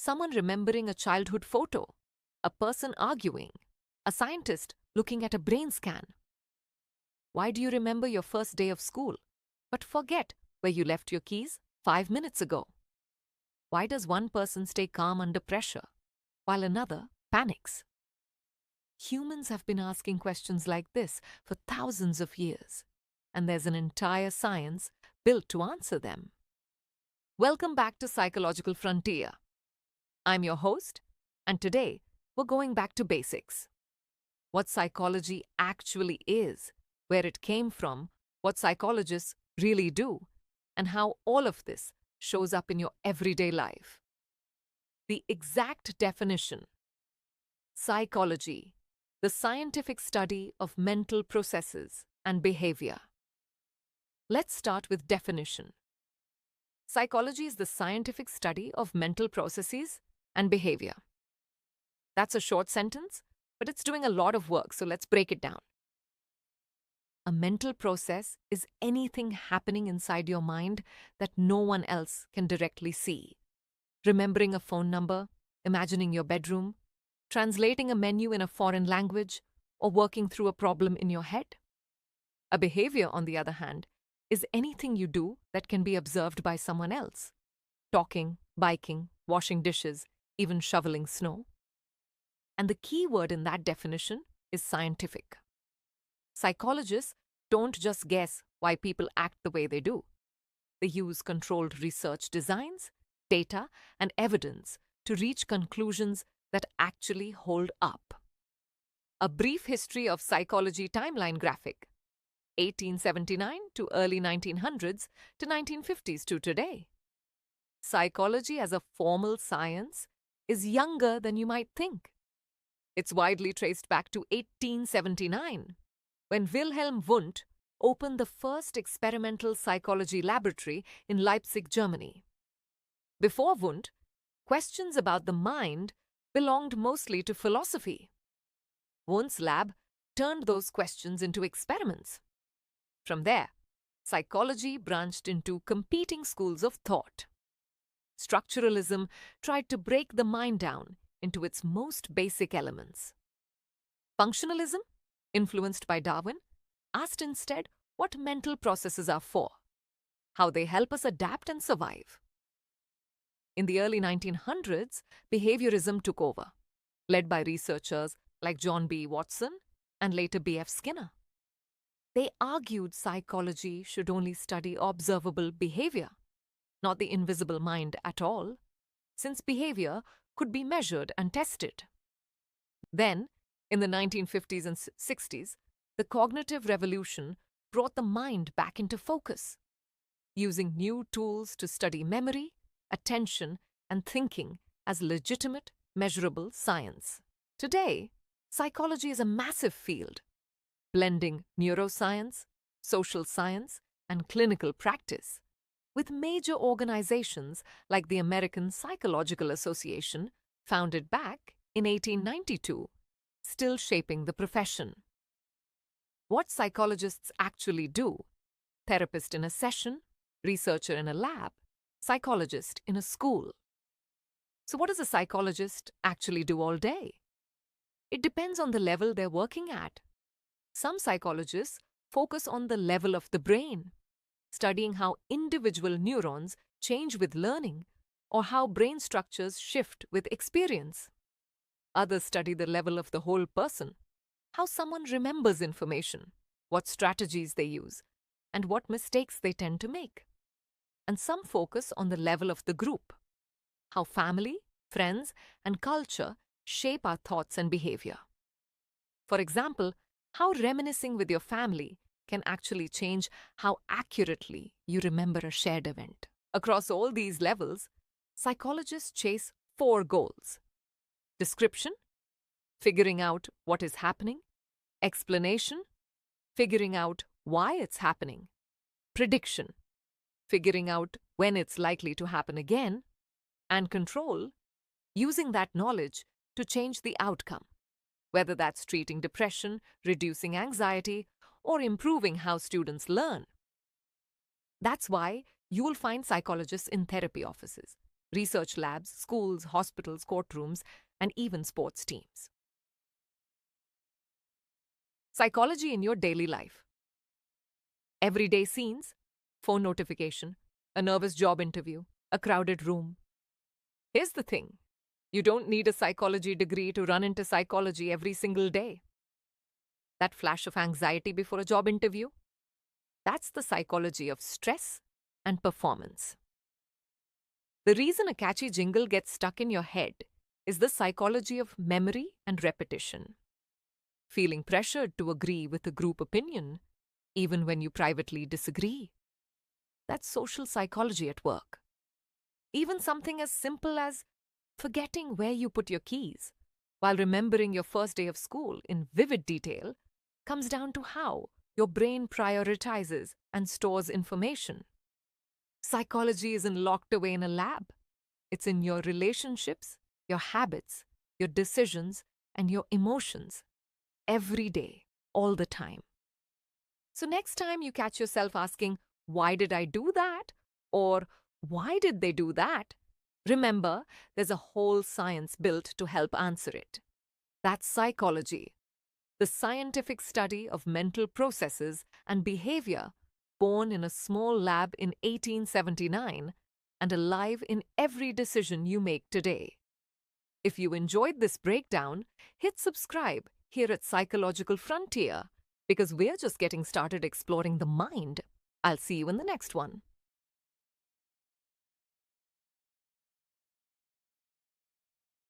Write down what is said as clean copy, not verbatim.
someone remembering a childhood photo, a person arguing, a scientist looking at a brain scan. Why do you remember your first day of school, but forget where you left your keys 5 minutes ago? Why does one person stay calm under pressure, while another panics? Humans have been asking questions like this for thousands of years, and there's an entire science built to answer them. Welcome back to Psychological Frontier. I'm your host, and today we're going back to basics. What psychology actually is, where it came from, what psychologists really do, and how all of this shows up in your everyday life. The exact definition: psychology, the scientific study of mental processes and behavior. Let's start with definition. Psychology is the scientific study of mental processes and behavior. That's a short sentence, but it's doing a lot of work, so let's break it down. A mental process is anything happening inside your mind that no one else can directly see. Remembering a phone number, imagining your bedroom, translating a menu in a foreign language, or working through a problem in your head. A behavior, on the other hand, is anything you do that can be observed by someone else. Talking, biking, washing dishes, even shoveling snow. And the key word in that definition is scientific. Psychologists don't just guess why people act the way they do. They use controlled research designs, data, and evidence to reach conclusions that actually hold up. A brief history of psychology timeline graphic: 1879 to early 1900s to 1950s to today. Psychology as a formal science is younger than you might think. It's widely traced back to 1879, when Wilhelm Wundt opened the first experimental psychology laboratory in Leipzig, Germany. Before Wundt, questions about the mind belonged mostly to philosophy. Wundt's lab turned those questions into experiments. From there, psychology branched into competing schools of thought. Structuralism tried to break the mind down into its most basic elements. Functionalism, influenced by Darwin, asked instead what mental processes are for, how they help us adapt and survive. In the early 1900s, behaviorism took over, led by researchers like John B. Watson and later B.F. Skinner. They argued psychology should only study observable behavior, not the invisible mind at all, since behavior could be measured and tested. Then, in the 1950s and 60s, the cognitive revolution brought the mind back into focus, using new tools to study memory, attention, and thinking as legitimate, measurable science. Today, psychology is a massive field, blending neuroscience, social science, and clinical practice, with major organizations like the American Psychological Association, founded back in 1892, still shaping the profession. What psychologists actually do: therapist in a session, researcher in a lab, psychologist in a school. So what does a psychologist actually do all day? It depends on the level they're working at. Some psychologists focus on the level of the brain, studying how individual neurons change with learning or how brain structures shift with experience. Others study the level of the whole person, how someone remembers information, what strategies they use, and what mistakes they tend to make. And some focus on the level of the group, how family, friends, and culture shape our thoughts and behavior. For example, how reminiscing with your family can actually change how accurately you remember a shared event. Across all these levels, psychologists chase 4 goals: description, figuring out what is happening; explanation, figuring out why it's happening; prediction, figuring out when it's likely to happen again; and control, using that knowledge to change the outcome, whether that's treating depression, reducing anxiety, or improving how students learn. That's why you will find psychologists in therapy offices, research labs, schools, hospitals, courtrooms, and even sports teams. Psychology in your daily life. Everyday scenes, phone notification, a nervous job interview, a crowded room. Here's the thing. You don't need a psychology degree to run into psychology every single day. That flash of anxiety before a job interview? That's the psychology of stress and performance. The reason a catchy jingle gets stuck in your head is the psychology of memory and repetition. Feeling pressured to agree with a group opinion, even when you privately disagree. That's social psychology at work. Even something as simple as forgetting where you put your keys while remembering your first day of school in vivid detail comes down to how your brain prioritizes and stores information. Psychology isn't locked away in a lab. It's in your relationships, your habits, your decisions, and your emotions. Every day, all the time. So next time you catch yourself asking, why did I do that? Or why did they do that? Remember, there's a whole science built to help answer it. That's psychology, the scientific study of mental processes and behavior, born in a small lab in 1879 and alive in every decision you make today. If you enjoyed this breakdown, hit subscribe here at Psychological Frontier, because we're just getting started exploring the mind. I'll see you in the next one.